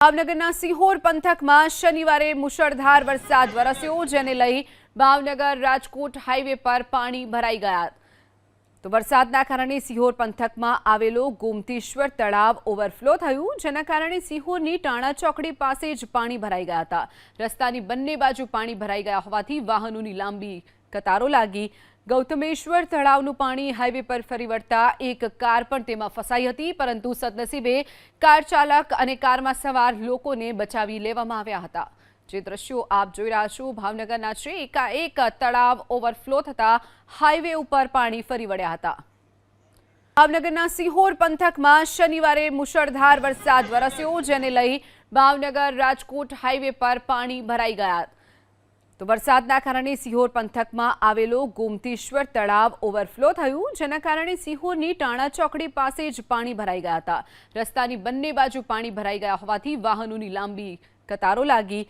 ભાવનગરના સિહોર પંથકમાં શનિવારે મુશળધાર વરસાદ વરસ્યો, જેને લઈ ભાવનગર રાજકોટ હાઈવે પર પાણી ભરાઈ ગયા. તો વરસાદના કારણે સિહોર પંથકમાં આવેલો ગોમતીશ્વર તળાવ ઓવરફ્લો થયું, જેના કારણે સિહોરની ટાણા ચોકડી પાસે જ પાણી ભરાઈ ગયા હતા. રસ્તાની બંને બાજુ પાણી ભરાઈ ગયા હોવાથી વાહનોની લાંબી કતારો લાગી. ગૌતમેશ્વર તળાવનું પાણી હાઈવે પર ફરી વળતા એક કાર પણ તેમાં ફસાઈ હતી, પરંતુ સદનસીબે કાર ચાલક અને કારમાં સવાર લોકોને બચાવી લેવામાં આવ્યા હતા. જે દ્રશ્યો આપ જોઈ રહ્યા છો ભાવનગરના છે. એકાએક તળાવ ઓવરફ્લો થતા હાઈવે ઉપર પાણી ફરી વળ્યા હતા. ભાવનગરના સિહોર પંથકમાં શનિવારે મુશળધાર વરસાદ વરસ્યો, જેને લઈ ભાવનગર રાજકોટ હાઈવે પર પાણી ભરાઈ ગયા. તો વરસાદના કારણે સિહોર પંથકમાં આવેલો ગોમતીશ્વર તળાવ ઓવરફ્લો થયું, જેના કારણે સિહોરની ટાણા ચોકડી પાસે જ પાણી ભરાઈ ગયા હતા. રસ્તાની બંને બાજુ પાણી ભરાઈ ગયા હોવાથી વાહનોની લાંબી કતારો લાગી.